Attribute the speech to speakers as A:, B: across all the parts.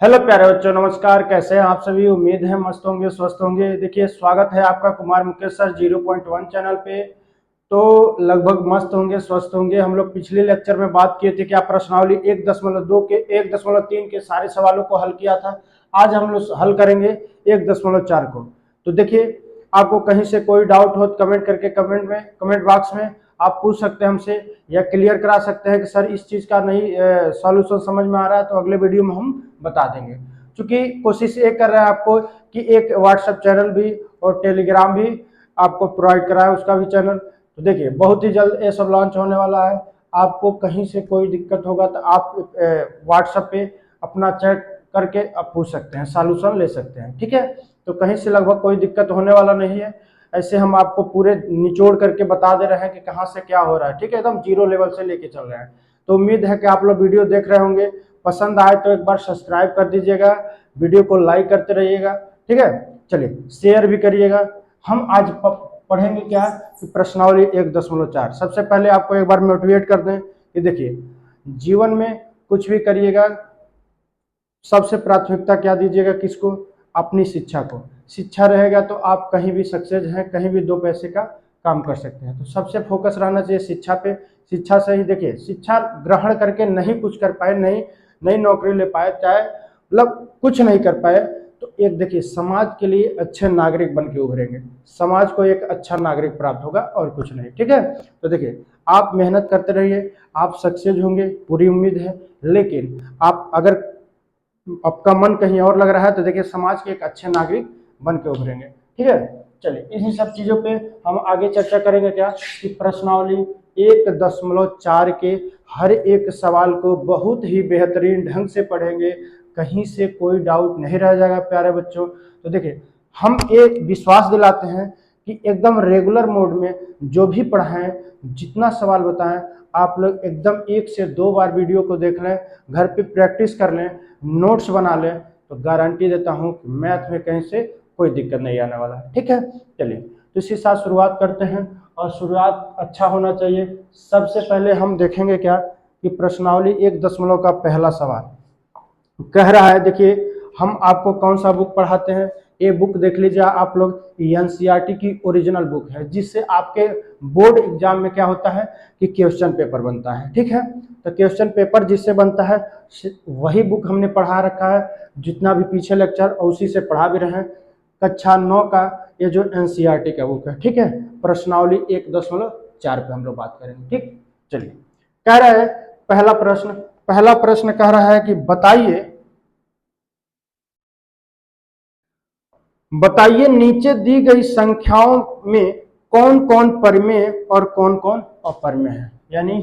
A: Hello प्यारे बच्चों, नमस्कार। कैसे हैं आप सभी? उम्मीद है मस्त होंगे, स्वस्थ होंगे। देखिए, स्वागत है आपका कुमार मुकेश सर 0.1 चैनल पे। तो लगभग मस्त होंगे, स्वस्थ होंगे। हम लोग पिछले लेक्चर में बात किए थे कि आप प्रश्नावली 1.2 के 1.3 के सारे सवालों को हल किया था। आज हम लोग हल करेंगे 1.4 को। तो देखिए, आपको कहीं से कोई डाउट हो तो कमेंट करके कमेंट बॉक्स में आप पूछ सकते हैं हमसे, या क्लियर करा सकते हैं कि सर इस चीज़ का नहीं सॉल्यूशन समझ में आ रहा है, तो अगले वीडियो में हम बता देंगे। क्योंकि कोशिश ये कर रहे हैं आपको कि एक व्हाट्सएप चैनल भी और टेलीग्राम भी आपको प्रोवाइड कराए, उसका भी चैनल। तो देखिए, बहुत ही जल्द ये सब लॉन्च होने वाला है। आपको कहीं से कोई दिक्कत होगा तो आप व्हाट्सएप पे अपना चैट करके आप पूछ सकते हैं, सॉल्यूशन ले सकते हैं। ठीक है, तो कहीं से लगभग कोई दिक्कत होने वाला नहीं है। ऐसे हम आपको पूरे निचोड़ करके बता दे रहे हैं कि कहाँ से क्या हो रहा है। ठीक है, एकदम जीरो लेवल से लेके चल रहे हैं। तो उम्मीद है कि आप लोग वीडियो देख रहे होंगे। पसंद आए तो एक बार सब्सक्राइब कर दीजिएगा, वीडियो को लाइक करते रहिएगा। ठीक है, चलिए शेयर भी करिएगा। हम आज पढ़ेंगे क्या कि प्रश्नावली 1.4। सबसे पहले आपको एक बार मोटिवेट कर दें कि देखिए, जीवन में कुछ भी करिएगा, सबसे प्राथमिकता क्या दीजिएगा? किसको? अपनी शिक्षा को। शिक्षा रहेगा तो आप कहीं भी सक्सेस हैं, कहीं भी दो पैसे का काम कर सकते हैं। तो सबसे फोकस रहना चाहिए शिक्षा पे। शिक्षा से ही देखिए, शिक्षा ग्रहण करके नहीं कुछ कर पाए, नहीं नई नौकरी ले पाए, चाहे मतलब कुछ नहीं कर पाए, तो एक देखिए समाज के लिए अच्छे नागरिक बन के उभरेंगे। समाज को एक अच्छा नागरिक प्राप्त होगा और कुछ नहीं। ठीक है, तो देखिए, आप मेहनत करते रहिए, आप सक्सेस होंगे, पूरी उम्मीद है। लेकिन आप अगर आपका मन कहीं और लग रहा है तो देखिए, समाज के एक अच्छे नागरिक बन के उभरेंगे। ठीक है, चलिए इन्हीं सब चीजों पे हम आगे चर्चा करेंगे क्या कि प्रश्नावली 1.4 के हर एक सवाल को बहुत ही बेहतरीन ढंग से पढ़ेंगे। कहीं से कोई डाउट नहीं रह जाएगा प्यारे बच्चों। तो देखिए, हम एक विश्वास दिलाते हैं कि एकदम रेगुलर मोड में जो भी पढ़ाएं, जितना सवाल बताएं, आप लोग एकदम 1 से 2 बार वीडियो को देख लें, घर पे प्रैक्टिस कर लें, नोट्स बना लें, तो गारंटी देता हूं कि मैथ में कहीं से कोई दिक्कत नहीं आने वाला है। ठीक है, चलिए तो इसी साथ शुरुआत करते हैं, और शुरुआत अच्छा होना चाहिए। सबसे पहले हम देखेंगे क्या कि प्रश्नावली 1 का पहला सवाल कह रहा है। देखिए, हम आपको कौन सा बुक पढ़ाते हैं, ये बुक देख लीजिए आप लोग। एनसीईआरटी की ओरिजिनल बुक है, जिससे आपके बोर्ड एग्जाम में क्या होता है कि क्वेश्चन पेपर बनता है। ठीक है, तो क्वेश्चन पेपर जिससे बनता है वही बुक हमने पढ़ा रखा है, जितना भी पीछे लेक्चर उसी से पढ़ा भी रहे हैं। कक्षा 9 का ये जो एनसीईआरटी का बुक है। ठीक है, प्रश्नावली 1.4 पे हम लोग बात करेंगे। ठीक, चलिए कह रहा है पहला प्रश्न कह रहा है कि बताइए नीचे दी गई संख्याओं में कौन कौन परिमेय और कौन कौन अपरिमेय है। यानी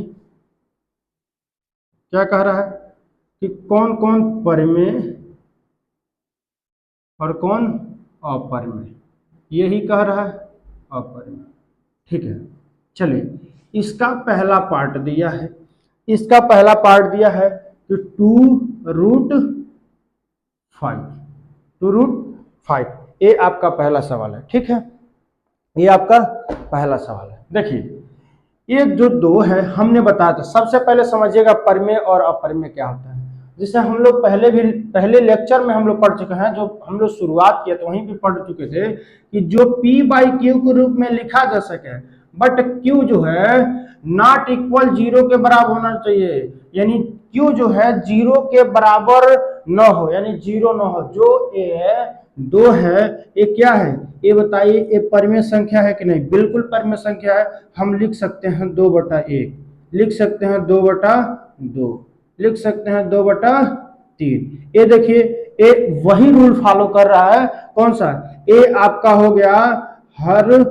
A: क्या कह रहा है कि कौन कौन परिमेय और कौन अपरिमेय, यही कह रहा है, अपरिमेय। ठीक है, चलिए इसका पहला पार्ट दिया है। इसका पहला पार्ट दिया है कि 2√5, 2√5, ये आपका पहला सवाल है। ठीक है, ये आपका पहला सवाल है। देखिए, ये जो 2 है हमने बताया था। सबसे पहले समझिएगा परिमेय और अपरिमेय क्या होता है, जिसे हम लोग पहले लेक्चर में हम लोग पढ़ चुके हैं। जो हम लोग शुरुआत किया तो वहीं पे पढ़ चुके थे कि जो P/Q के रूप में लिखा जा सके, बट Q जो है नॉट इक्वल 0 के बराबर होना चाहिए। यानी Q जो है 0 के बराबर न हो, यानी 0 न हो। जो ये 2 है, ये क्या है, ये बताइए, ये परिमेय संख्या है कि नहीं? बिल्कुल परिमेय संख्या है। हम लिख सकते हैं 2/1, लिख सकते हैं 2/2, लिख सकते हैं 2/3। ये देखिए, ये वही रूल फॉलो कर रहा है। कौन सा? ए आपका हो गया हर,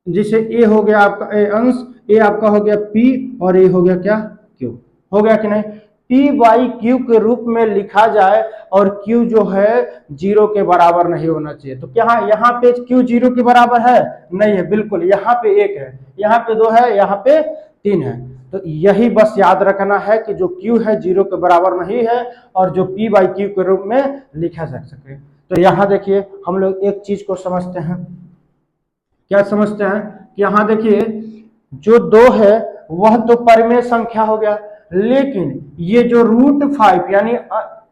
A: जैसे ए हो गया आपका ए अंश, ए आपका हो गया पी, और ए हो गया क्या? क्यू। हो गया कि नहीं? P/Q के रूप में लिखा जाए, और Q जो है 0 के बराबर नहीं होना चाहिए। तो क्या यहाँ पे Q 0 के बराबर है? नहीं है, बिल्कुल। यहाँ पे 1 है, यहाँ पे 2 है, यहाँ पे 3 है। तो यही बस याद रखना है कि जो Q है 0 के बराबर नहीं है, और जो P/Q के रूप में लिखा जा सके। तो यहाँ देखिए, हम लोग एक चीज को समझते हैं। क्या समझते हैं कि यहाँ देखिए, जो 2 है वह तो परिमेय संख्या हो गया, लेकिन ये जो √5 यानी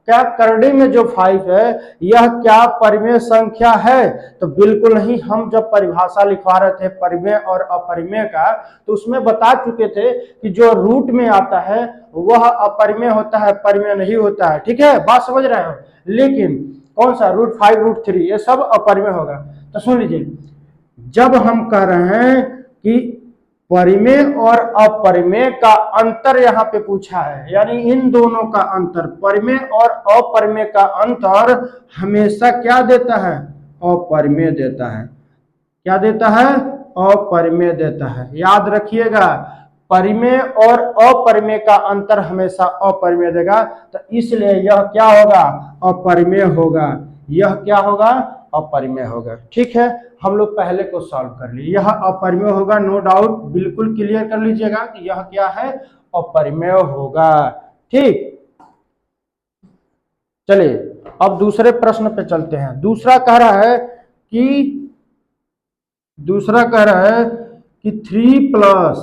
A: क्या करड़ी में जो 5 है यह क्या परिमेय संख्या है? तो बिल्कुल नहीं। हम जब परिभाषा लिखवा रहे थे परिमेय और अपरिमेय का, तो उसमें बता चुके थे कि जो रूट में आता है वह अपरिमेय होता है, परिमेय नहीं होता है। ठीक है, बात समझ रहे हो? लेकिन कौन सा √5 √3 ये सब अपरिमेय होगा। तो सुन लीजिए, जब हम कह रहे हैं कि परिमेय और अपरिमेय का अंतर यहाँ पे पूछा है, यानी इन दोनों का अंतर, परिमेय और अपरिमेय का अंतर हमेशा क्या देता है? अपरिमेय देता है। क्या देता है? अपरिमेय देता है। याद रखिएगा, परिमेय और अपरिमेय का अंतर हमेशा अपरिमेय देगा, तो इसलिए यह क्या होगा? अपरिमेय होगा। यह क्या होगा? अपरिमेय होगा। ठीक है, हम लोग पहले को सॉल्व कर लिए। यह अपरिमेय होगा, नो डाउट, बिल्कुल क्लियर कर लीजिएगा कि यह क्या है? अपरिमेय होगा। ठीक, चलिए अब दूसरे प्रश्न पे चलते हैं। दूसरा कह रहा है कि 3 प्लस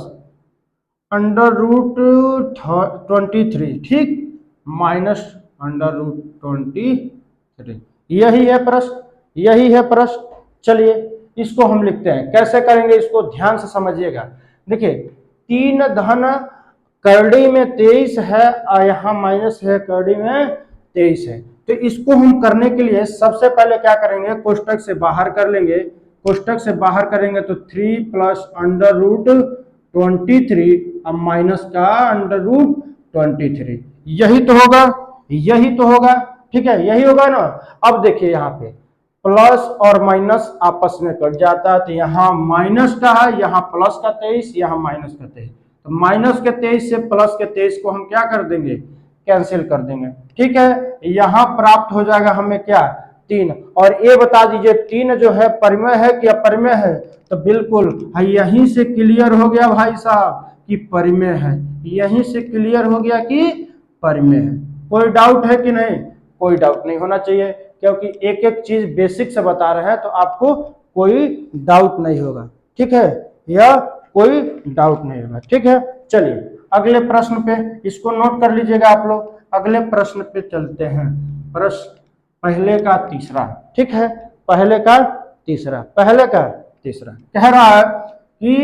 A: √23, ठीक, माइनस √23, यही है प्रश्न, यही है प्रश्न। चलिए इसको हम लिखते हैं। कैसे करेंगे इसको ध्यान से समझिएगा। देखिए 3 धन करड़ी में 23 है और यहाँ माइनस है, करड़ी में 23 है। तो इसको हम करने के लिए सबसे पहले क्या करेंगे? कोष्टक से बाहर कर लेंगे। कोष्टक से बाहर करेंगे तो 3 प्लस √23 अब माइनस का √23, यही तो होगा, यही तो होगा। ठीक है, यही होगा ना। अब देखिए यहाँ पे प्लस और माइनस आपस में कट जाता है, तो यहाँ माइनस का है, यहाँ प्लस का 23, यहाँ माइनस का 23, तो माइनस के 23 से प्लस के 23 को हम क्या कर देंगे? कैंसिल कर देंगे। ठीक है, यहाँ प्राप्त हो जाएगा हमें क्या? 3। और ये बता दीजिए 3 जो है परिमेय है कि अपरिमेय है? तो बिल्कुल यहीं से क्लियर हो गया भाई साहब कि परिमेय है। यहीं से क्लियर हो गया कि परिमेय है। कोई डाउट है कि नहीं? कोई डाउट नहीं होना चाहिए, क्योंकि एक एक चीज बेसिक से बता रहे हैं, तो आपको कोई डाउट नहीं होगा। ठीक है, यह कोई डाउट नहीं होगा। ठीक है, चलिए अगले प्रश्न पे, इसको नोट कर लीजिएगा आप लोग। अगले प्रश्न पे चलते हैं। प्रश्न पहले का तीसरा। ठीक है, पहले का तीसरा, पहले का तीसरा कह रहा है कि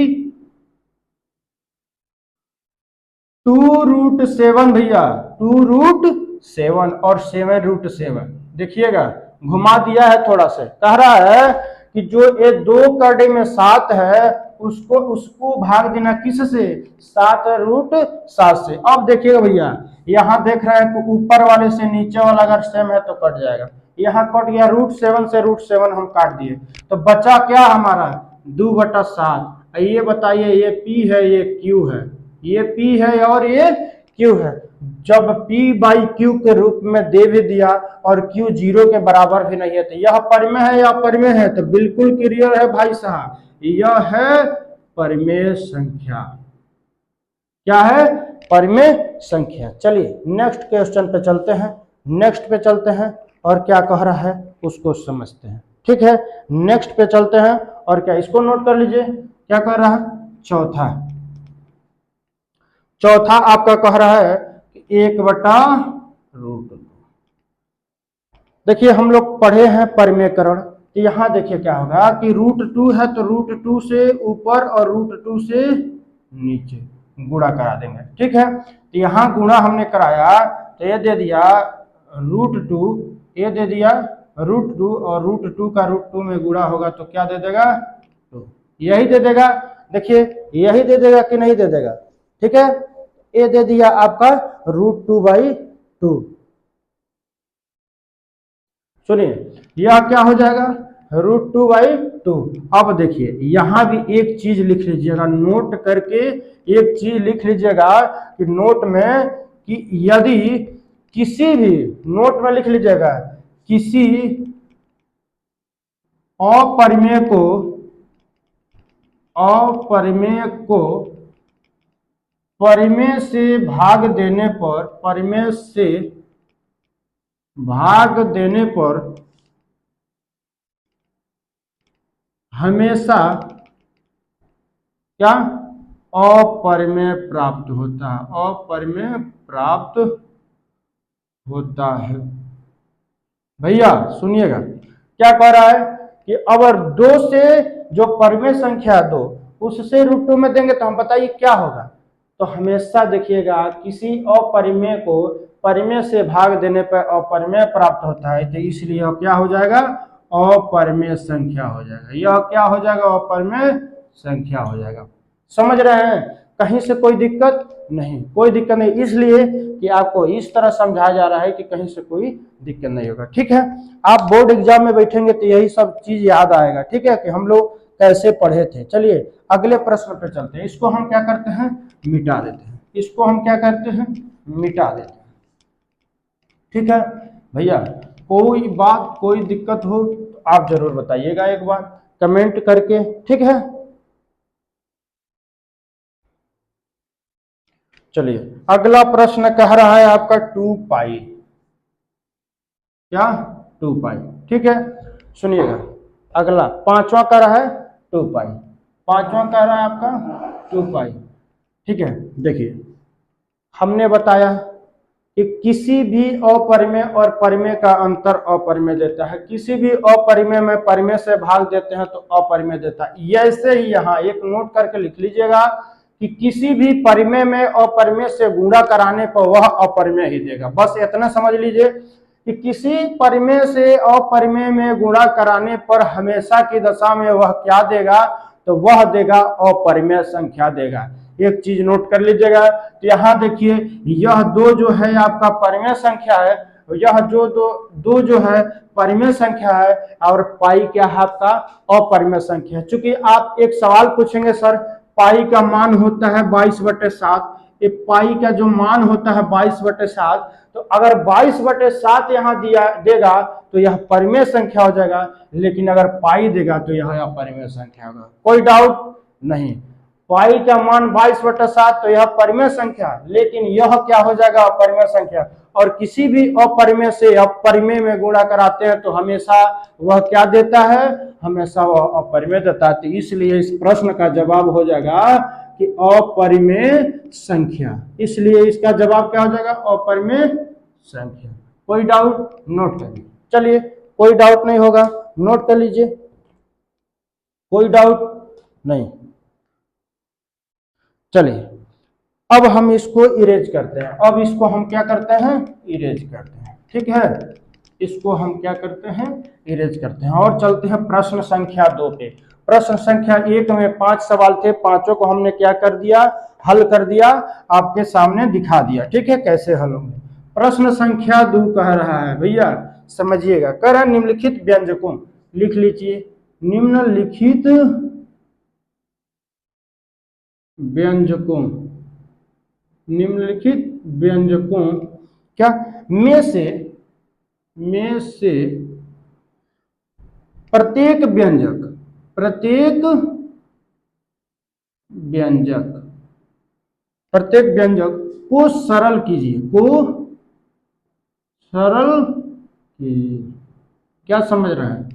A: 2√7 भैया, 2√7 और 7√7, देखिएगा घुमा दिया है थोड़ा सा। कह रहा है कि जो ये 2 करड़ी में 7 है उसको भाग देना किस से? 7√7 से। अब देखिएगा भैया, यहाँ देख रहे हैं कि ऊपर वाले से नीचे वाला अगर सेम है तो कट जाएगा। यहाँ कट गया, √7 से √7 हम काट दिए, तो बचा क्या हमारा? 2/7। ये बताइए, ये P है, ये Q है, ये P है और ये Q है। जब P/Q के रूप में दे भी दिया और Q 0 के बराबर भी नहीं है, तो यह परिमेय है या अपरिमेय है? तो बिल्कुल क्लियर है भाई साहब, यह है परिमेय संख्या। क्या है? परिमेय संख्या। चलिए नेक्स्ट क्वेश्चन पे चलते हैं। नेक्स्ट पे चलते हैं और क्या कह रहा है उसको समझते हैं। ठीक है, नेक्स्ट पे चलते हैं और क्या, इसको नोट कर लीजिए क्या कह रहा है। चौथा आपका कह रहा है कि 1/√2। देखिए हम लोग पढ़े हैं परिमेयकरण, तो यहाँ देखिए क्या होगा कि √2 है तो √2 से ऊपर और √2 से नीचे गुणा करा देंगे। ठीक है, तो यहाँ गुणा हमने कराया तो ये दे दिया √2, ये दे दिया √2 और √2 का √2 में गुणा होगा तो क्या दे देगा? 2, यही दे देगा। देखिए यही दे देगा कि नहीं दे देगा? ठीक है, ये दे दिया आपका √2/2। सुनिए यह क्या हो जाएगा? √2/2। अब देखिए यहां भी एक चीज लिख लीजिएगा, नोट करके एक चीज लिख लीजिएगा कि नोट में, कि यदि किसी भी, नोट में लिख लीजिएगा, किसी अपरिमेय को परिमेय से भाग देने पर, परिमेय से भाग देने पर हमेशा क्या? अपरिमेय प्राप्त होता है, अपरिमेय प्राप्त होता है। भैया सुनिएगा क्या कह रहा है कि अगर 2 से जो परिमेय संख्या है 2 उससे √2 में देंगे तो हम बताइए क्या होगा। तो हमेशा देखिएगा किसी अपरिमेय को परिमेय से भाग देने पर अपरिमेय प्राप्त होता है, तो इसलिए यह क्या हो जाएगा, अपरिमेय संख्या हो जाएगा। यह क्या हो जाएगा, अपरिमेय संख्या हो जाएगा। समझ रहे हैं, कहीं से कोई दिक्कत नहीं, कोई दिक्कत नहीं, इसलिए कि आपको इस तरह समझाया जा रहा है कि कहीं से कोई दिक्कत नहीं होगा। ठीक है, आप बोर्ड एग्जाम में बैठेंगे तो यही सब चीज याद आएगा। ठीक है, कि हम लोग कैसे पढ़े थे। चलिए अगले प्रश्न पे चलते हैं। इसको हम क्या करते हैं, मिटा देते हैं। इसको हम क्या करते हैं, मिटा देते हैं। ठीक है भैया, कोई बात कोई दिक्कत हो तो आप जरूर बताइएगा एक बार कमेंट करके। ठीक है, चलिए अगला प्रश्न कह रहा है आपका 2 पाई। क्या, 2 पाई। ठीक है, सुनिएगा अगला 5वां कह रहा है 2 पाई। 5वां कह रहा है आपका 2 पाई। ठीक है, देखिए हमने बताया कि किसी भी अपरिमेय और परिमेय का अंतर अपरिमेय देता है। किसी भी अपरिमेय में परिमेय से भाग देते हैं तो अपरिमेय देता है। ऐसे ही यहाँ एक नोट करके लिख लीजिएगा कि किसी भी परिमेय में अपरिमेय से गुणा कराने पर वह अपरिमेय ही देगा। बस इतना समझ लीजिए कि किसी परिमेय से अपरिमेय में गुणा कराने पर हमेशा की दशा में वह क्या देगा, तो वह देगा अपरिमेय संख्या देगा। एक चीज नोट कर लीजिएगा, तो यहाँ देखिए यह 2 जो है आपका परिमेय संख्या है, यह जो दो जो है परिमेय संख्या है, और पाई क्या है आपका अपरिमेय संख्या है। चूंकि आप एक सवाल पूछेंगे सर पाई का मान होता है 22/7, ये पाई का जो मान होता है 22/7, तो अगर 22/7 यहाँ दिया देगा तो यह परिमेय संख्या हो जाएगा, लेकिन अगर पाई देगा तो यह अपरिमेय संख्या होगा। कोई डाउट नहीं, पाई का मान 22/7 तो यह परिमेय संख्या, लेकिन यह क्या हो जाएगा, अपरिमेय संख्या। और किसी भी अपरिमेय से अपरिमेय में गुणा कराते हैं तो हमेशा वह क्या देता है, हमेशा वह अपरिमेय देता है। तो इसलिए इस प्रश्न का जवाब हो जाएगा कि अपरिमेय संख्या। इसलिए इसका जवाब क्या हो जाएगा, अपरिमेय संख्या। कोई डाउट, नोट कर लीजिए। चलिए कोई डाउट नहीं होगा, नोट कर लीजिए, कोई डाउट नहीं। चलिए अब हम इसको इरेज करते हैं। अब इसको हम क्या करते हैं, इरेज करते हैं। ठीक है, इसको हम क्या करते हैं, इरेज करते हैं। और चलते हैं प्रश्न संख्या 2 पे। प्रश्न संख्या 1 में 5 सवाल थे, पांचों को हमने क्या कर दिया, हल कर दिया, आपके सामने दिखा दिया। ठीक है, कैसे हल होंगे। प्रश्न संख्या 2 कह रहा है, भैया समझिएगा, कह रहा है निम्नलिखित व्यंजकों, लिख लीजिए निम्नलिखित व्यंजकों, निम्नलिखित व्यंजकों क्या में से प्रत्येक व्यंजक को सरल कीजिए, क्या समझ रहे हैं।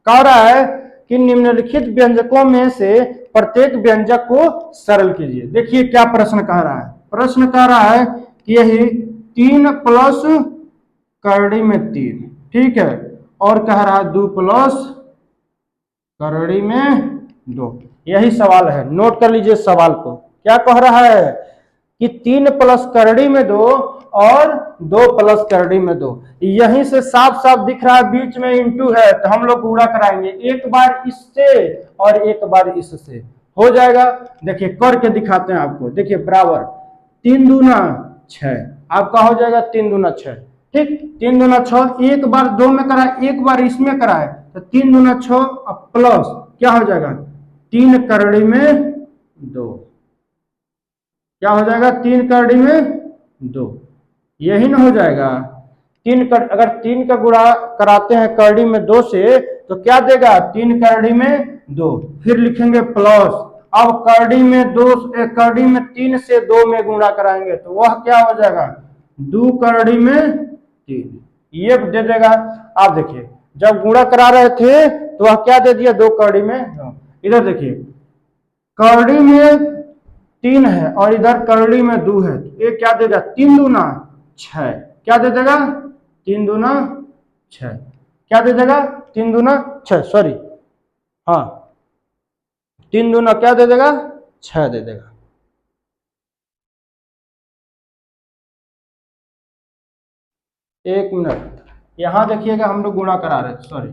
A: कह रहा है कि निम्नलिखित व्यंजकों में से प्रत्येक व्यंजक को सरल कीजिए। देखिए क्या प्रश्न कह रहा है, प्रश्न कह रहा है कि यही 3 प्लस करड़ी में 3, ठीक है, और कह रहा है 2 प्लस करड़ी में 2। यही सवाल है, नोट कर लीजिए सवाल को। क्या कह रहा है कि 3 प्लस करड़ी में 2 और 2 प्लस करड़ी में 2। यहीं से साफ साफ दिख रहा है बीच में इंटू है, तो हम लोग गुणा कराएंगे, एक बार इससे और एक बार इससे हो जाएगा। देखिए करके दिखाते हैं आपको। देखिए बराबर 3 दूना 6, आपका हो जाएगा 3 दूना 6। ठीक, 3 दूना 6, एक बार 2 में कराए एक बार इसमें कराए, तो 3 दूना 6 प्लस क्या हो जाएगा 3 करड़ी में 2। क्या हो जाएगा 3 करड़ी में 2, यही ना हो जाएगा। अगर 3 का गुणा कराते हैं करड़ी में 2 से तो क्या देगा 3 करड़ी में 2, फिर लिखेंगे प्लस। अब करड़ी में 2, करड़ी में 3 से 2 में गुणा कराएंगे तो वह क्या हो जाएगा 2 करड़ी में 3, ये दे देगा। आप देखिए जब गुणा करा रहे थे तो वह क्या दे दिया 2 करड़ी में 2। इधर देखिए करड़ी में 3 है और इधर करड़ी में 2 है, ये क्या देगा 3 दूना 6, क्या दे देगा 3 दूना 6, क्या दे देगा 3 दूना 6, सॉरी हाँ 3 दूना क्या दे देगा 6 दे देगा। एक मिनट, यहां देखिएगा हम लोग गुणा करा रहे, सॉरी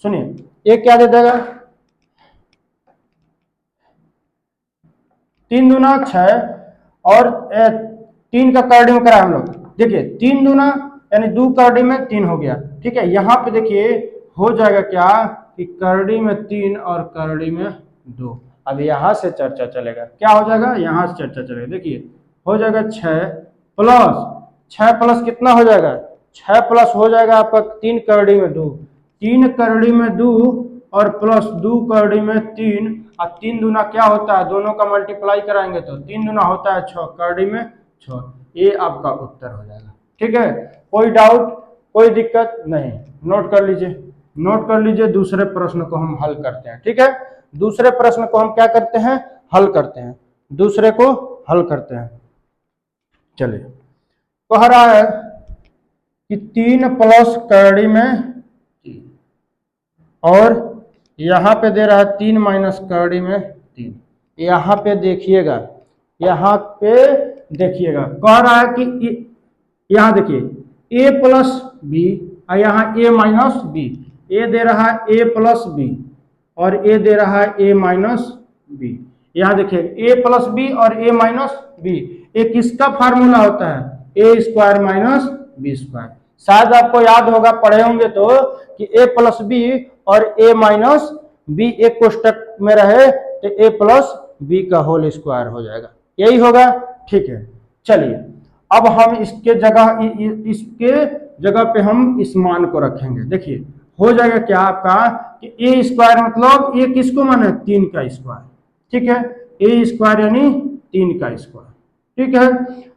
A: सुनिए, एक क्या दे देगा 3 दूना 6 और 3 का करड़ी में करा हम लोग, देखिए 3 दूना यानी 2 करड़ी में 3 हो गया, ठीक है। यहाँ पे देखिए हो जाएगा क्या कि करड़ी में 3 और करड़ी में 2। अब यहां से चर्चा चलेगा, क्या हो जाएगा यहां से चर्चा चलेगा, देखिए हो जाएगा 6 प्लस कितना हो जाएगा 6 प्लस हो जाएगा आपका 3 करड़ी में 2, 3 करड़ी में 2 और प्लस 2 करड़ी में 3, और 3 दूना क्या होता है, दोनों का मल्टीप्लाई कराएंगे तो 3 दूना होता है 6, करड़ी में 6, ये आपका उत्तर हो जाएगा। ठीक है, कोई डाउट कोई दिक्कत नहीं, नोट कर लीजिए, नोट कर लीजिए। दूसरे प्रश्न को हम हल करते हैं, ठीक है। दूसरे प्रश्न को हम क्या करते हैं, हल करते हैं, दूसरे को हल करते हैं। चलिए, कह रहा है कि 3 प्लस करड़ी में 3 और यहां पे दे रहा है 3 माइनस करड़ी में 3। यहां पे देखिएगा, यहां पे देखिएगा कह रहा है कि यहां देखिए a प्लस बी और यहाँ a माइनस बी, ए दे रहा है a प्लस बी और a दे रहा है a माइनस बी। यहाँ देखिए a प्लस बी और a माइनस बी, ये किसका फार्मूला होता है, a square minus b square. शायद आपको याद होगा, पढ़े होंगे तो कि a प्लस बी और a माइनस बी एक कोष्टक में रहे तो a प्लस बी का होल स्क्वायर हो जाएगा, यही होगा। ठीक है, चलिए अब हम इसके जगह पे हम इस मान को रखेंगे। देखिए हो जाएगा क्या आपका कि ए स्क्वायर मतलब ए किसको माने 3 का स्क्वायर, ठीक है, ए स्क्वायर यानी 3 का स्क्वायर, ठीक है,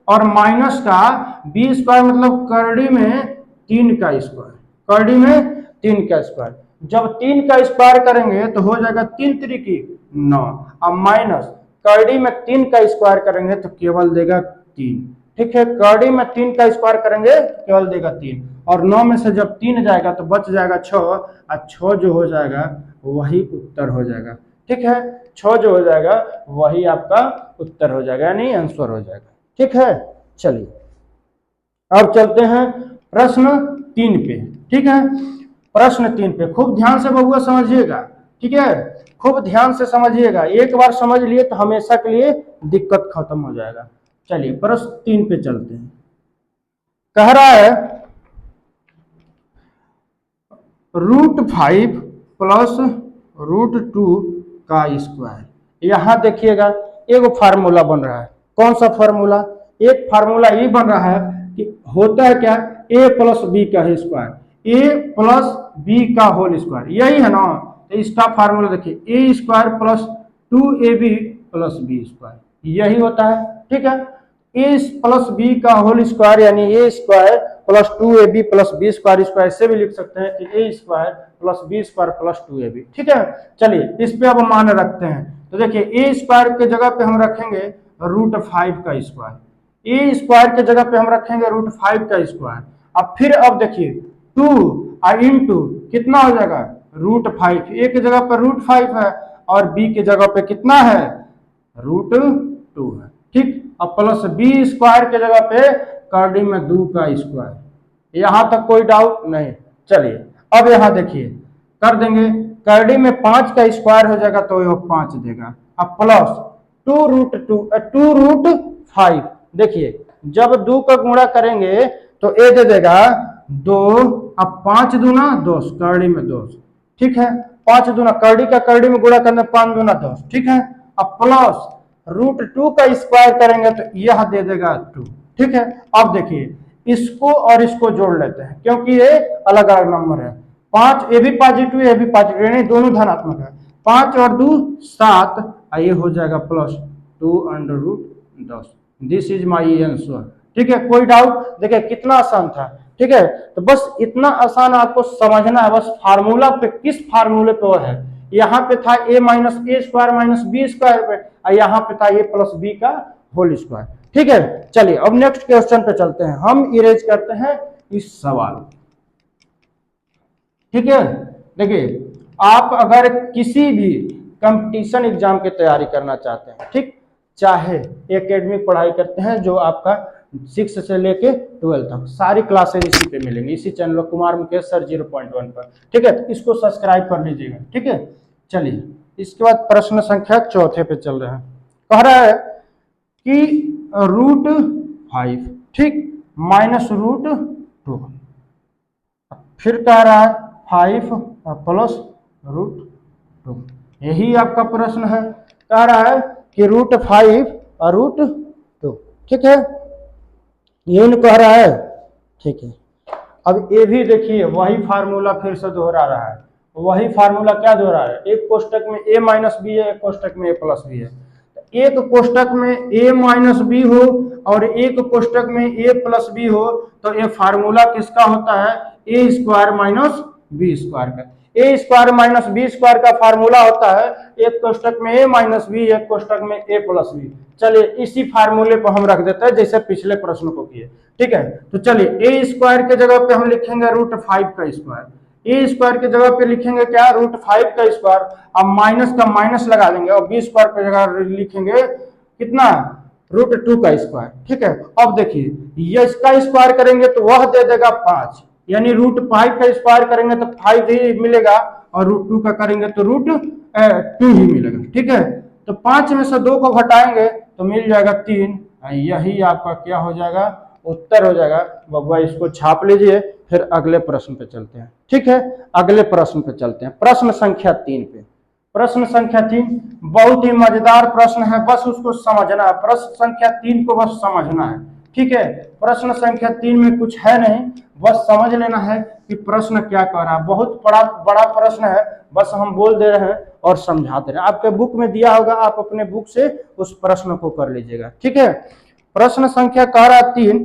A: और माइनस का बी स्क्वायर मतलब करड़ी में 3 का स्क्वायर, करड़ी में 3 का स्क्वायर। जब 3 का स्क्वायर करेंगे तो हो जाएगा 3 त्रिकी 9, अब माइनस करड़ी में 3 का स्क्वायर करेंगे तो केवल देगा 3, ठीक है, करड़ी में 3 का स्क्वायर करेंगे तो केवल देगा 3, और 9 में से जब 3 जाएगा तो बच जाएगा 6, और 6 जो हो जाएगा वही उत्तर हो जाएगा, ठीक है, 6 जो हो जाएगा वही आपका उत्तर हो जाएगा, यानी आंसर हो जाएगा। ठीक है, चलिए अब चलते हैं प्रश्न 3 पे, ठीक है। प्रश्न 3 पे खूब ध्यान से बबुआ समझिएगा, ठीक है, खूब ध्यान से समझिएगा, एक बार समझ लिए तो हमेशा के लिए दिक्कत खत्म हो जाएगा। चलिए प्रश्न 3 पे चलते हैं। कह रहा है √5 प्लस √2 का स्क्वायर। यहां देखिएगा एक फार्मूला बन रहा है, कौन सा फार्मूला, एक फार्मूला ये बन रहा है कि होता है क्या a प्लस बी का स्क्वायर, a प्लस बी का होल स्क्वायर, यही है ना, तो इसका फार्मूला देखिए a square plus 2ab plus b square, यही होता है, ठीक है। a प्लस बी का होल स्क्वायर यानी a square plus 2ab plus b square, square से भी लिख सकते हैं कि a square plus b square plus 2ab, ठीक है। चलिए इस पे अब मान रखते हैं, तो देखिए a स्क्वायर के जगह पे हम रखेंगे √5 का स्क्वायर, a स्क्वायर के जगह पे हम रखेंगे √5 का स्क्वायर, अब फिर अब देखिए 2 इंटू कितना हो जाएगा √5, a की जगह पर √5 है और b की जगह पे कितना है √2 है, ठीक, अब प्लस बी स्क्वायर के जगह पे करड़ी में 2 का स्क्वायर, यहां तक कोई डाउट नहीं। चलिए अब यहां देखिए कर देंगे, करड़ी में 5 का स्क्वायर हो जाएगा तो ये 5 देगा, अब प्लस 2√5, देखिए जब 2 का गुणा करेंगे तो ए दे देगा 2, अब 5 दूना 10, करड़ी में 10, ठीक है, 5 दूना करड़ी का करड़ी में गुणा करना 5 दूना 10, ठीक है, अब प्लस √2 का स्क्वायर करेंगे तो यह दे देगा 2, ठीक है। अब देखिए इसको और इसको जोड़ लेते हैं क्योंकि ये अलग अलग नंबर है, 5 ये भी पॉजिटिव ये भी पॉजिटिव यानी दोनों धनात्मक है, 5 और 2 7, ये हो जाएगा plus 2√10, this is my answer, ठीक है। कोई डाउट, देखिए कितना आसान था, ठीक है, तो बस इतना आसान आपको समझना है, बस फार्मूला पे किस फार्मूले पे वो है, यहाँ पे था a minus a square minus b square पे, और यहाँ पे था a प्लस बी का होल स्क्वायर, ठीक है, चलिए अब नेक्स्ट क्वेश्चन पे चलते हैं, हम इरेज करते हैं इस सवाल। ठीक है, देखिए आप अगर किसी भी कंपटीशन एग्जाम की तैयारी करना चाहते हैं, ठीक, चाहे एकेडमिक पढ़ाई करते हैं जो आपका 6 से लेके 12 तक सारी क्लासेज इसी पे मिलेंगी, इसी चैनल कुमार मुकेश सर 0.1 पर। ठीक है, तो इसको सब्सक्राइब कर लीजिएगा। ठीक है, चलिए इसके बाद प्रश्न संख्या चौथे पे चल रहे हैं। कह रहा है कि √5, ठीक, -√2, फिर कह रहा है 5 + √2, यही आपका प्रश्न है। कह रहा है कि √5 और √2, ठीक है, ये कह रहा है। ठीक है, अब ये भी देखिए वही फार्मूला फिर से दोहरा रहा है। वही फार्मूला क्या दोहरा है, एक कोष्टक में a - b है, एक कोष्टक में a + b है। एक कोष्टक में a - b हो और एक कोष्टक में a + b हो तो ये फार्मूला किसका होता है, a² - b² का। a² - b² का फार्मूला होता है एक कोष्टक में a - b, एक कोष्टक में a + b। चलिए इसी फार्मूले पर हम रख देते हैं जैसे पिछले प्रश्न को किए। ठीक है, तो चलिए a² के जगह पे हम लिखेंगे √5 का स्क्वायर, a² के जगह पे लिखेंगे क्या, √5 का स्क्वायर, अब माइनस का माइनस लगा देंगे और b² की जगह लिखेंगे कितना, √2 का स्क्वायर। ठीक है, अब देखिए ये इसका स्क्वायर करेंगे तो वह दे देगा 5, यानी √5 का स्क्वायर करेंगे तो 5 ही मिलेगा और √2 का करेंगे तो √2 ही मिलेगा। ठीक है, तो 5 में से 2 को घटाएंगे तो मिल जाएगा 3, यही आपका क्या हो जाएगा, उत्तर हो जाएगा। बबुआ इसको छाप लीजिए, फिर अगले प्रश्न पे चलते हैं। ठीक है, अगले प्रश्न पे चलते हैं, प्रश्न संख्या 3 पे। प्रश्न संख्या 3 बहुत ही मजेदार प्रश्न है, बस उसको समझना है, प्रश्न संख्या 3 को बस समझना है। ठीक है, प्रश्न संख्या 3 में कुछ है नहीं, बस समझ लेना है कि प्रश्न क्या कह रहा है। बहुत बड़ा प्रश्न है, बस हम बोल दे रहे हैं और समझा दे रहे हैं। आपके बुक में दिया होगा, आप अपने बुक से उस प्रश्न को कर लीजिएगा। ठीक है, प्रश्न संख्या कह रहा है 3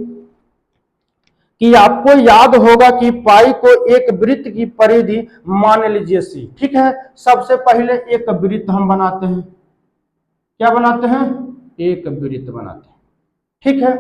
A: कि आपको याद होगा कि पाई को एक वृत्त की परिधि मान लीजिए c। ठीक है, सबसे पहले एक वृत्त हम बनाते हैं, क्या बनाते हैं, एक वृत्त बनाते हैं। ठीक है,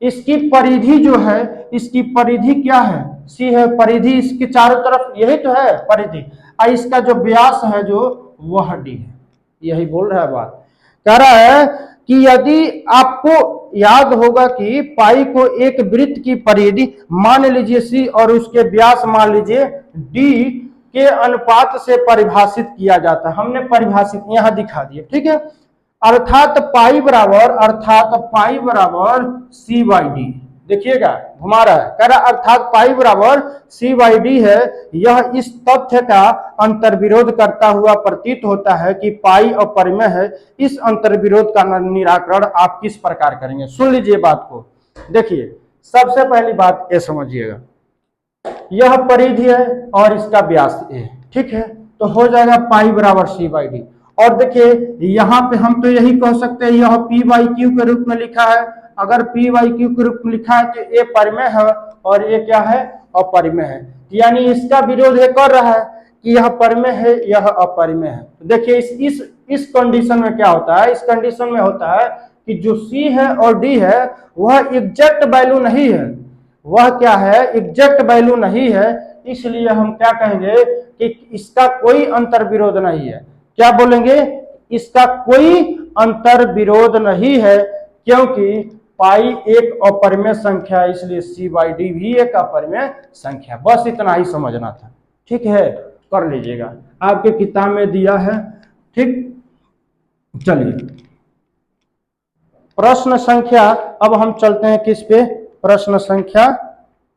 A: इसकी परिधि जो है, इसकी परिधि क्या है, c है, परिधि इसके चारों तरफ यही तो है परिधि, और इसका जो व्यास है जो वह d है, यही बोल रहा है बात। कह रहा है कि यदि आपको याद होगा कि पाई को एक वृत्त की परिधि मान लीजिए c और उसके व्यास मान लीजिए d के अनुपात से परिभाषित किया जाता है। हमने परिभाषित यहां दिखा दिया। ठीक है, अर्थात पाई बराबर c/d, देखिएगा घुमा रहा है, कह रहा अर्थात पाई बराबर c/d है। यह इस तथ्य का अंतर्विरोध करता हुआ प्रतीत होता है कि पाई अपरिमेय है। इस अंतर्विरोध का निराकरण आप किस प्रकार करेंगे, सुन लीजिए बात को। देखिए सबसे पहली बात ये समझिएगा, यह परिधि है और इसका व्यास a, ठीक है, तो हो जाएगा पाई बराबर c/d। और देखिए यहाँ पे हम तो यही कह सकते हैं, यह p/q के रूप में लिखा है। अगर p/q के रूप में लिखा है तो ये परिमेय है और ये क्या है, अपरिमेय है, यानी इसका विरोध ये कर रहा है कि यह परिमेय है, यह अपरिमेय है। देखिए इस कंडीशन में क्या होता है, इस कंडीशन में होता है कि जो c है और d है वह एग्जैक्ट वैल्यू नहीं है, वह क्या है, एग्जैक्ट वैल्यू नहीं है। इसलिए हम क्या कहेंगे कि इसका कोई अंतर विरोध नहीं है। क्या बोलेंगे, इसका कोई अंतर विरोध नहीं है, क्योंकि पाई एक अपरिमेय संख्या है, इसलिए c/d भी एक अपरिमेय संख्या। बस इतना ही समझना था। ठीक है, कर लीजिएगा, आपके किताब में दिया है। ठीक, चलिए प्रश्न संख्या, अब हम चलते हैं किस पे, प्रश्न संख्या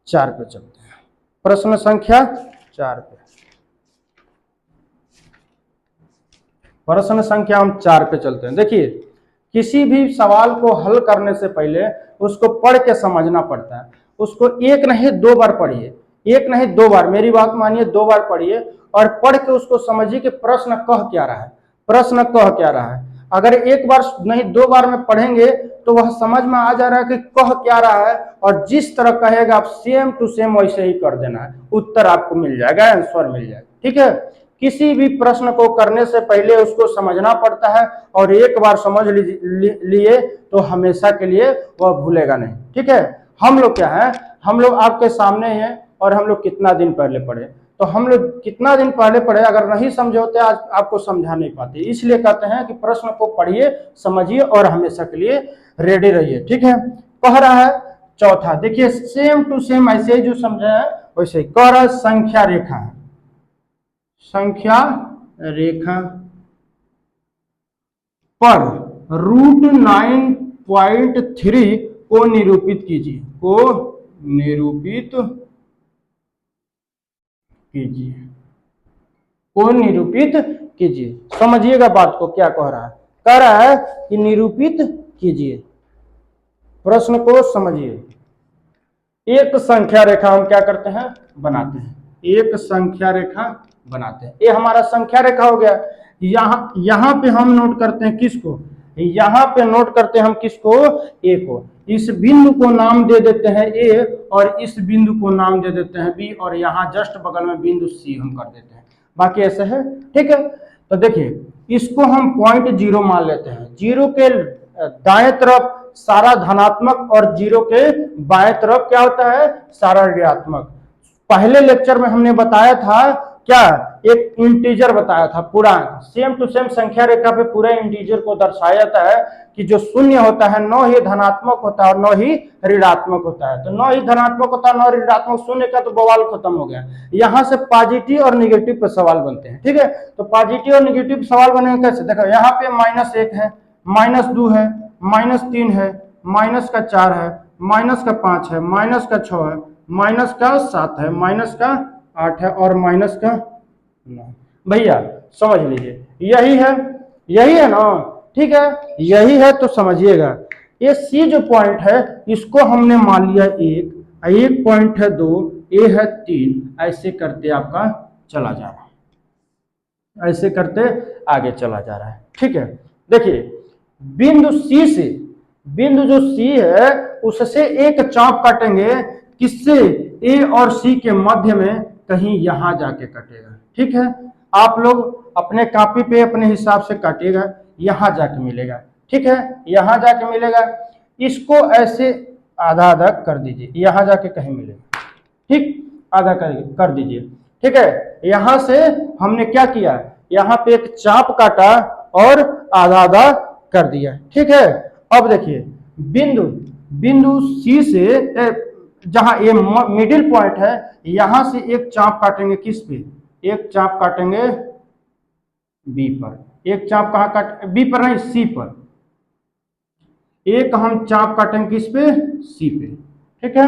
A: 4 पे चलते हैं। प्रश्न संख्या 4 पे, प्रश्न संख्या हम 4 पे चलते हैं। देखिए किसी भी सवाल को हल करने से पहले उसको पढ़ के समझना पड़ता है। उसको एक नहीं 2 बार पढ़िए, एक नहीं 2 बार, मेरी बात मानिए, 2 बार पढ़िए और पढ़ के उसको समझिए कि प्रश्न कह क्या रहा है, प्रश्न कह क्या रहा है। अगर एक बार नहीं 2 बार में पढ़ेंगे तो वह समझ में आ जा रहा है कि कह क्या रहा है, और जिस तरह कहेगा आप सेम टू सेम वैसे ही कर देना है, उत्तर आपको मिल जाएगा, आंसर मिल जाएगा। ठीक है, किसी भी प्रश्न को करने से पहले उसको समझना पड़ता है, और एक बार समझ लिए तो हमेशा के लिए वह भूलेगा नहीं। ठीक है, हम लोग क्या है, हम लोग आपके सामने हैं, और हम लोग कितना दिन पहले पढ़े, तो हम लोग कितना दिन पहले पढ़े, अगर नहीं समझे होते आज आपको समझा नहीं पाते। इसलिए कहते हैं कि प्रश्न को पढ़िए, समझिए और हमेशा के लिए रेडी रहिए। ठीक है, कह रहा है चौथा, देखिए सेम टू सेम ऐसे ही जो समझे हैं वैसे ही कह रहा है, संख्या रेखा है, संख्या रेखा पर √9.3 को निरूपित कीजिए, को निरूपित कीजिए, को निरूपित कीजिए। समझिएगा बात को, क्या कह रहा है, कह रहा है कि निरूपित कीजिए, प्रश्न को समझिए। एक संख्या रेखा हम क्या करते हैं, बनाते हैं, एक संख्या रेखा बनाते हैं। ये हमारा संख्या रेखा हो गया। यहां पे हम नोट करते हैं किसको, यहां पे नोट करते हैं हम किसको, ए को। इस बिंदु को नाम दे देते हैं ए, और इस बिंदु को नाम दे देते हैं बी, और यहाँ जस्ट बगल में बिंदु सी हम कर देते हैं। बाकी ऐसे है। ठीक है, तो देखिए इसको हम 0.0 मान लेते हैं। जीरो के दाएं तरफ सारा धनात्मक, और जीरो के बाएं तरफ क्या होता है, सारा ऋणात्मक। पहले लेक्चर में हमने बताया था क्या, एक इंटीजर बताया था पूरा, सेम टू सेम संख्या रेखा पे पूरा इंटीजर को दर्शाया जाता है कि जो शून्य होता है न ही धनात्मक होता है और न ही ऋणात्मक होता है। तो न ही धनात्मक होता है न ऋणात्मक, शून्य का तो बवाल खत्म हो गया। यहां से पॉजिटिव और निगेटिव पे सवाल बनते हैं। ठीक है, तो पॉजिटिव और निगेटिव सवाल बनेंगे कैसे, देखो यहाँ पे -1 है, -2 है, -3 है, -4 है, -5 है, -6 है, -7 है, -8 है, और -9। भैया समझ लीजिए, यही है ना। ठीक है, यही है, तो समझिएगा ये सी जो पॉइंट है इसको हमने मान लिया एक पॉइंट है 2, ए है 3, ऐसे करते आपका चला जा रहा है, ऐसे करते आगे चला जा रहा है। ठीक है, देखिए बिंदु सी से, बिंदु जो सी है उससे एक चाप काटेंगे, किससे, ए और सी के मध्य में, कहीं यहां जाके कटेगा। ठीक है, आप लोग अपने कॉपी पे अपने हिसाब से काटिएगा, यहां जाके मिलेगा। ठीक है, यहां जाके मिलेगा, इसको ऐसे आधा आधा कर दीजिए, यहां जाके कहीं मिलेगा। ठीक, आधा कर दीजिए। ठीक है, यहां से हमने क्या किया, यहां पे एक चाप काटा और आधा आधा कर दिया। ठीक है, अब देखिए बिंदु सी से जहां ये मिडिल पॉइंट है, यहां से एक चाप काटेंगे किस पे, एक चाप काटेंगे बी पर। एक चाप कहां काट, बी पर नहीं, सी पर। एक हम चाप काटेंगे किस पे, सी पे। ठीक है,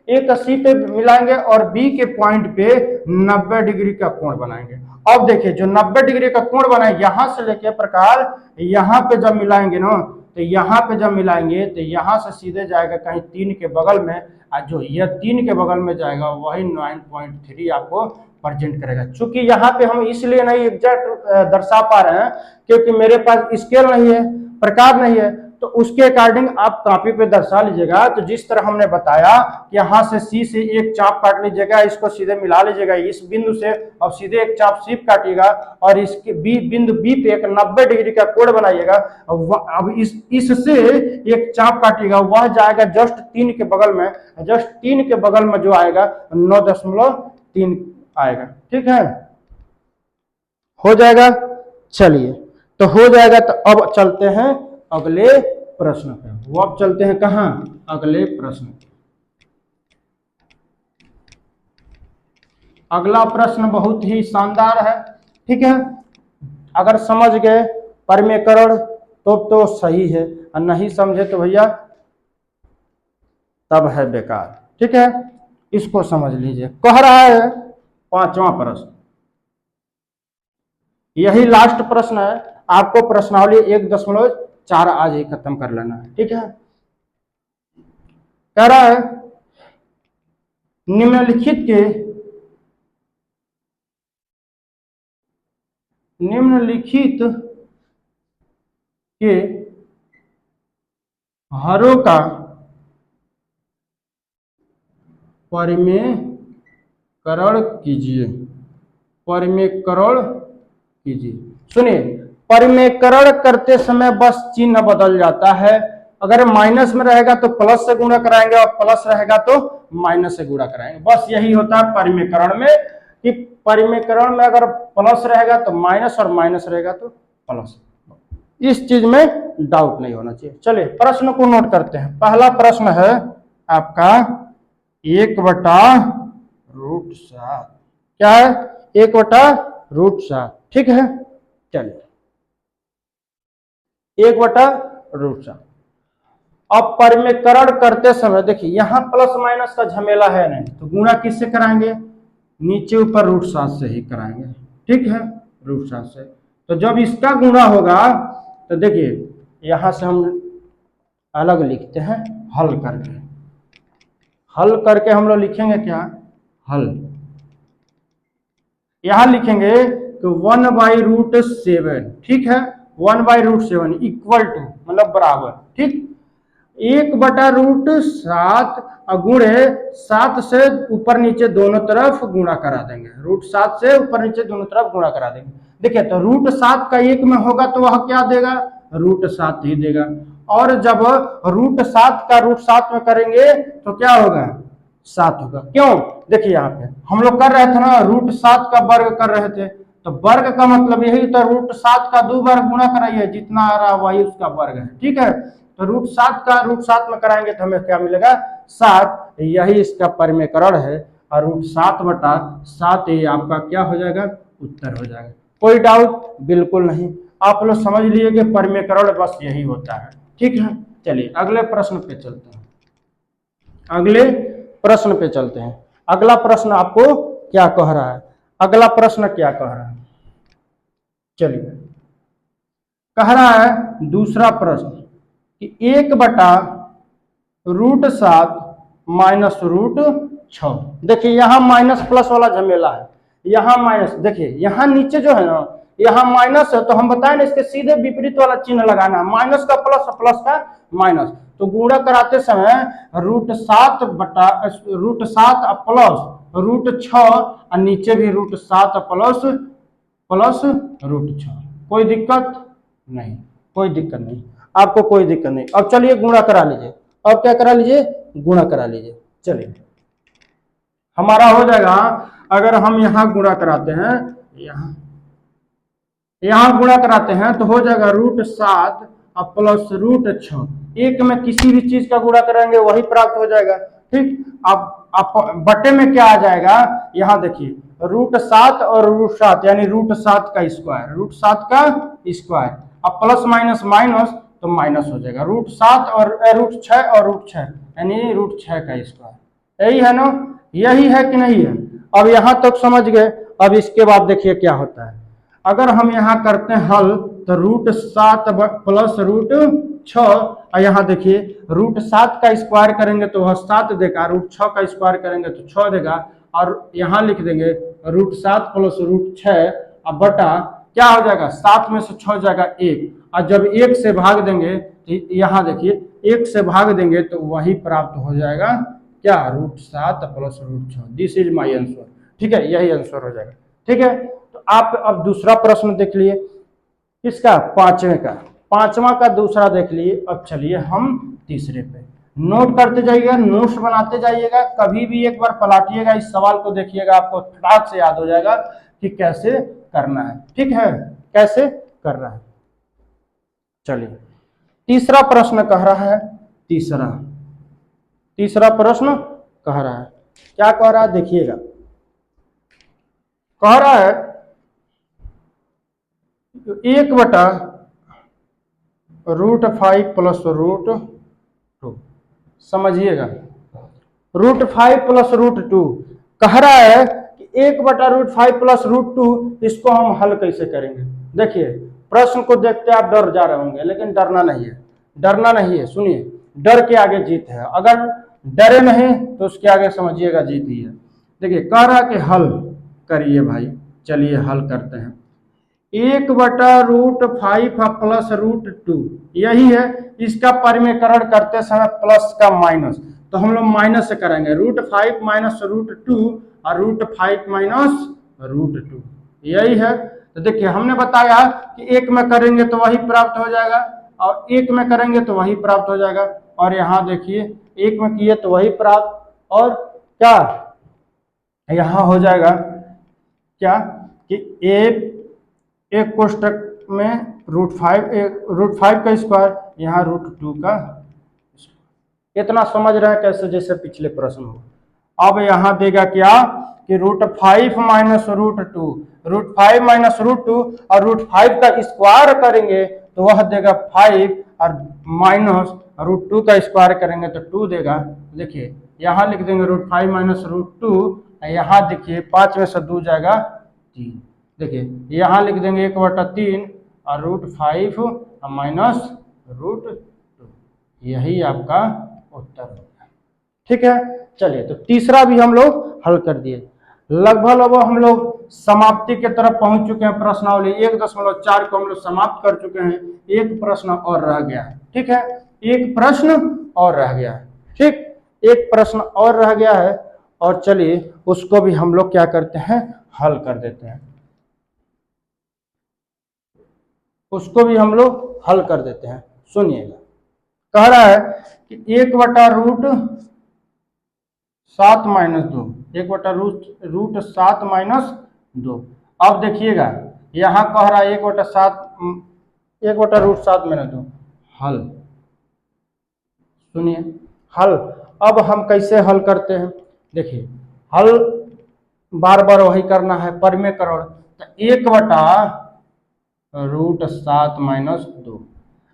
A: एक सी पे मिलाएंगे और बी के पॉइंट पे 90 डिग्री का कोण बनाएंगे। अब देखिए जो 90 डिग्री का कोण बनाए, यहां से लेके प्रकार यहां पे जब मिलाएंगे ना, तो यहां पे जब मिलाएंगे तो यहां से सीधे जाएगा कहीं 3 के बगल में, जो यह 3 के बगल में जाएगा वही 9.3 आपको प्रेजेंट करेगा। चूंकि यहाँ पे हम इसलिए नहीं एग्जैक्ट दर्शा पा रहे हैं क्योंकि मेरे पास स्केल नहीं है, प्रकार नहीं है, तो उसके अकॉर्डिंग आप कॉपी पे दर्शा लीजिएगा। तो जिस तरह हमने बताया कि यहाँ से सी से एक चाप काट लीजिएगा, इसको सीधे मिला लीजिएगा इस बिंदु से, और सीधे एक चाप सी काटिएगा, और इसके बिंदु बी पे एक 90 डिग्री का कोण बनाइएगा। अब इससे एक चाप काटिएगा, वह जाएगा जस्ट 3 के बगल में, जस्ट 3 के बगल में जो आएगा 9.3 आएगा। ठीक है, हो जाएगा। चलिए, तो हो जाएगा, तो अब चलते हैं अगले प्रश्न पे। वो अब चलते हैं कहां, अगले प्रश्न। अगला प्रश्न बहुत ही शानदार है। ठीक है, अगर समझ गए परिमेयकरण तो सही है, और नहीं समझे तो भैया तब है बेकार। ठीक है, इसको समझ लीजिए। कह रहा है 5वां प्रश्न, यही लास्ट प्रश्न है। आपको प्रश्नावली 1.4 आज ही खत्म कर लेना है। ठीक है, कह रहा है निम्नलिखित के हरों का परिमेयकरण कीजिए। परिमेयकरण कीजिए। सुनिए, परिमेयकरण करते समय बस चिन्ह बदल जाता है। अगर माइनस में रहेगा तो प्लस से गुणा कराएंगे और प्लस रहेगा तो माइनस से गुणा कराएंगे। बस यही होता है परिमेयकरण में, कि परिमेयकरण में अगर प्लस रहेगा तो माइनस और माइनस रहेगा तो प्लस। इस चीज में डाउट नहीं होना चाहिए। चलिए प्रश्न को नोट करते हैं। पहला प्रश्न है आपका 1/√7। क्या है? 1/√7। ठीक है, चलिए 1/√7। अब परिमेयकरण करते समय देखिए यहां प्लस माइनस का झमेला है नहीं, तो गुणा किससे कराएंगे? नीचे ऊपर √7 से ही कराएंगे। ठीक है, √7 से। तो जब इसका गुणा होगा तो देखिए यहां से हम अलग लिखते हैं, हल करके। हल करके हम लोग लिखेंगे क्या? हल। यहां लिखेंगे कि 1/√7। ठीक है, 1/√7 इक्वल टू मतलब बराबर। ठीक, 1/√7 गुणे 7 से ऊपर नीचे दोनों तरफ गुणा करा देंगे। √7 से ऊपर नीचे दोनों तरफ गुणा करा देंगे। देखिए तो √7 का 1 में होगा तो वह क्या देगा? √7 ही देगा। और जब √7 का √7 में करेंगे तो क्या होगा? 7 होगा। क्यों? देखिए यहाँ पे हम लोग कर रहे थे ना, √7 का वर्ग कर रहे थे, तो वर्ग का मतलब यही तो √7 का 2 बार गुणा कराइए, जितना आ रहा वही उसका वर्ग है। ठीक है, तो √7 का √7 में कराएंगे तो हमें क्या मिलेगा? 7। यही इसका परिमेयकरण है और √7/7 ये आपका क्या हो जाएगा? उत्तर हो जाएगा। कोई डाउट? बिल्कुल नहीं। आप लोग समझ लिए कि परिमेयकरण बस यही होता है। ठीक है, चलिए अगले प्रश्न पे चलते हैं। अगले प्रश्न पे चलते हैं। अगला प्रश्न आपको क्या कह रहा है? अगला प्रश्न क्या कह रहा है? चलिए, कह रहा है दूसरा प्रश्न कि 1/√7 माइनस √6। देखिए यहां माइनस प्लस वाला झमेला है, यहां माइनस। देखिए यहां नीचे जो है ना, यहां माइनस है, तो हम बताएं ना इसके सीधे विपरीत वाला चिन्ह लगाना है। माइनस का प्लस, प्लस का माइनस। तो गुणा कराते समय √7 प्लस √6 और नीचे भी √7 प्लस √6। कोई दिक्कत नहीं, कोई दिक्कत नहीं, आपको कोई दिक्कत नहीं। अब चलिए गुणा करा लीजिए। अब क्या करा लीजिए? गुणा करा लीजिए। चलिए हमारा हो जाएगा, अगर हम यहां गुणा कराते हैं, यहां गुणा कराते हैं तो हो जाएगा √7 प्लस √6। एक में किसी भी चीज का गुणा करेंगे वही प्राप्त हो जाएगा। ठीक, अब बटे में क्या आ जाएगा? यहां देखिए √7 और √7 यानी √7 का स्क्वायर, √7 का स्क्वायर। अब प्लस माइनस माइनस तो माइनस हो जाएगा। √7 और √6 और √6 यानी √6 का स्क्वायर। यही है ना? यही है कि नहीं है? अब यहां तक समझ गए। अब इसके बाद देखिए क्या होता है। अगर हम यहाँ करते हैं हल तो √7 प्लस √6, और यहाँ देखिए √7 का स्क्वायर करेंगे तो वह 7 देगा, √6 का स्क्वायर करेंगे तो 6 देगा, और यहाँ लिख देंगे √7 प्लस √6 अब बटा क्या हो जाएगा? 7 में से 6 जाएगा 1, और जब 1 से भाग देंगे तो यहाँ देखिए 1 से भाग देंगे तो वही प्राप्त हो जाएगा क्या? √7 plus √6। This is my answer. ठीक है, यही आंसर हो जाएगा। ठीक है, तो आप अब दूसरा प्रश्न देख लिए। किसका? पांचवें का। पांचवा का दूसरा देख लिए। अब चलिए हम तीसरे पे। नोट करते जाइएगा, नोट्स बनाते जाइएगा। कभी भी एक बार पलटिएगा इस सवाल को, देखिएगा आपको फटाक से याद हो जाएगा कि कैसे करना है। ठीक है, कैसे करना है। चलिए तीसरा प्रश्न कह रहा है, तीसरा प्रश्न कह रहा है, क्या कह रहा है देखिएगा। कह रहा है 1/√5 प्लस √2। समझिएगा, √5 प्लस √2 कह रहा है कि 1/√5 प्लस √2, इसको हम हल कैसे करेंगे। देखिए प्रश्न को देखते आप डर जा रहे होंगे, लेकिन डरना नहीं है, डरना नहीं है। सुनिए, डर के आगे जीत है। अगर डरे नहीं तो उसके आगे समझिएगा जीत ही है। देखिए कह रहा कि हल करिए भाई। चलिए हल करते हैं। 1/√5 प्लस √2 यही है। इसका परिमेयकरण करते समय प्लस का माइनस, तो हम लोग माइनस से करेंगे। √5 माइनस √2 और √5 माइनस √2। यही है। तो देखिए हमने बताया कि एक में करेंगे तो वही प्राप्त हो जाएगा और एक में करेंगे तो वही प्राप्त हो जाएगा। और यहाँ देखिए एक में किए तो वही प्राप्त, और क्या यहाँ हो जाएगा क्या कि एक कोष्टक में √5 का स्क्वायर, यहाँ √2 का। इतना समझ रहे हैं कैसे, जैसे पिछले प्रश्न हो। अब यहाँ देगा क्या कि √5 माइनस √2, √5 माइनस √2 और √5 का स्क्वायर करेंगे तो वह देगा 5 और माइनस √2 का स्क्वायर करेंगे तो 2 देगा। देखिए यहाँ लिख देंगे √5 माइनस √2, यहाँ देखिए 5 में से 2 जाएगा 3। देखिए यहाँ लिख देंगे 1/3 और √5 और माइनस √2, यही आपका उत्तर होगा। ठीक है, चलिए तो तीसरा भी हम लोग हल कर दिए। लगभग अब हम लोग समाप्ति की तरफ पहुंच चुके हैं। प्रश्नावली 1.4 को हम लोग समाप्त कर चुके हैं। एक प्रश्न और रह गया है। ठीक है, एक प्रश्न और रह गया है। ठीक, एक प्रश्न और रह गया है और चलिए उसको भी हम लोग क्या करते हैं, हल कर देते हैं। उसको भी हम लोग हल कर देते हैं। सुनिएगा, कह रहा है कि 1/√7 माइनस 2, 1/√7 माइनस 2। अब देखिएगा यहाँ कह रहा है 1/√7 माइनस 2। हल सुनिए, हल अब हम कैसे हल करते हैं। देखिए हल बार बार वही करना है, परिमेय करण। तो 1/√7 माइनस 2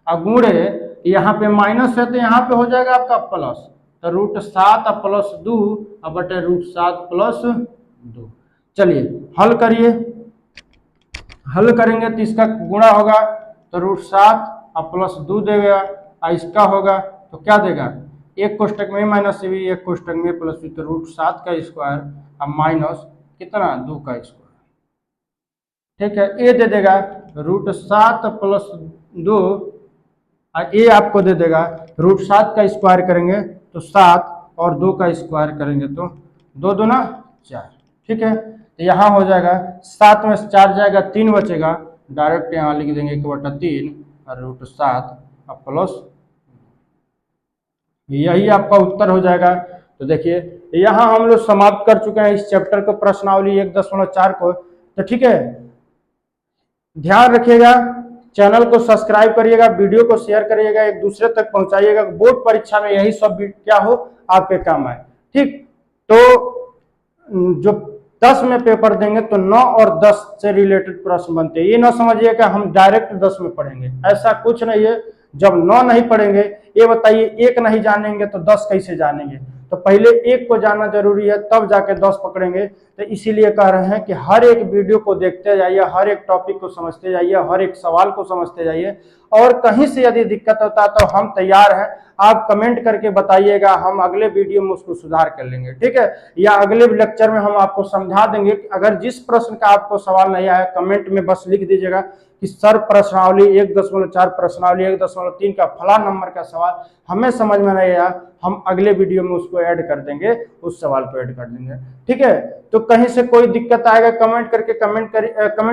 A: गुणे, यहाँ पे माइनस है तो यहाँ पे हो जाएगा आपका प्लस, तो √7 प्लस 2 बटे √7 प्लस 2। चलिए हल करिए, हल करेंगे तो इसका गुणा होगा तो √7 प्लस 2 देगा, इसका होगा तो क्या देगा, एक कोष्टक में माइनस भी, एक कोष्टक में प्लस भी, तो √7 का स्क्वायर अब माइनस कितना 2 का स्क्वायर। ठीक है, ये दे देगा √7 प्लस 2, ये आपको दे देगा √7 का स्क्वायर करेंगे तो 7 और 2 का स्क्वायर करेंगे तो 2 दूना 4। ठीक है, तो यहाँ हो जाएगा 7 में से 4 जाएगा, 3 बचेगा। डायरेक्ट यहाँ लिख देंगे 1/3 और √7 प्लस, यही आपका उत्तर हो जाएगा। तो देखिए यहाँ हम लोग समाप्त कर चुके हैं इस चैप्टर को, प्रश्नावली 1.4 को। तो ठीक है, ध्यान रखिएगा, चैनल को सब्सक्राइब करिएगा, वीडियो को शेयर करिएगा, एक दूसरे तक पहुंचाइएगा। बोर्ड परीक्षा में यही सब क्या हो आपके काम आए। ठीक, तो जो 10 में पेपर देंगे तो 9 और 10 से रिलेटेड प्रश्न बनते हैं। ये ना समझिए कि हम डायरेक्ट 10 में पढ़ेंगे, ऐसा कुछ नहीं है। जब 9 नहीं पढ़ेंगे, ये बताइए 1 नहीं जानेंगे तो 10 कैसे जानेंगे। तो पहले 1 को जानना जरूरी है, तब जाके 10 पकड़ेंगे। तो इसीलिए कह रहे हैं कि हर एक वीडियो को देखते जाइए, हर एक टॉपिक को समझते जाइए, हर एक सवाल को समझते जाइए। और कहीं से यदि दिक्कत होता है तो हम तैयार हैं, आप कमेंट करके बताइएगा, हम अगले वीडियो में उसको सुधार कर लेंगे। ठीक है, या अगले लेक्चर में हम आपको समझा देंगे। अगर जिस प्रश्न का आपको सवाल नहीं आया, कमेंट में बस लिख दीजिएगा कि सर प्रश्नावली 1.4 प्रश्नावली 1.3 का फला नंबर का सवाल हमें समझ में नहीं आया, हम अगले वीडियो में उसको ऐड कर देंगे, उस सवाल को ऐड कर देंगे। ठीक है, तो कहीं से कोई दिक्कत आएगा कमेंट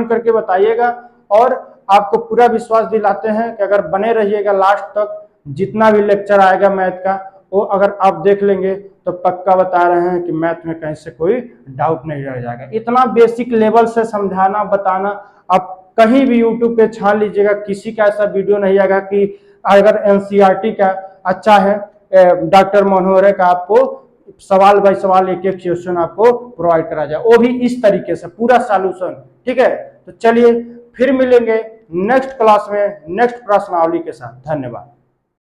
A: करके बताइएगा। और आपको पूरा विश्वास दिलाते हैं कि अगर बने रहिएगा लास्ट तक, जितना भी लेक्चर आएगा मैथ का वो अगर आप देख लेंगे तो पक्का बता रहे हैं कि मैथ में कहीं से कोई डाउट नहीं रह जाएगा। इतना बेसिक लेवल से समझाना बताना, आप कहीं भी यूट्यूब पे छान लीजिएगा, किसी का ऐसा वीडियो नहीं आएगा कि अगर एनसीईआरटी का अच्छा है, डॉक्टर मनोहर का आपको सवाल बाय सवाल एक एक क्वेश्चन आपको प्रोवाइड करा जाए, वो भी इस तरीके से पूरा सॉल्यूशन। ठीक है, तो चलिए फिर मिलेंगे नेक्स्ट क्लास में नेक्स्ट प्रश्नावली के साथ। धन्यवाद।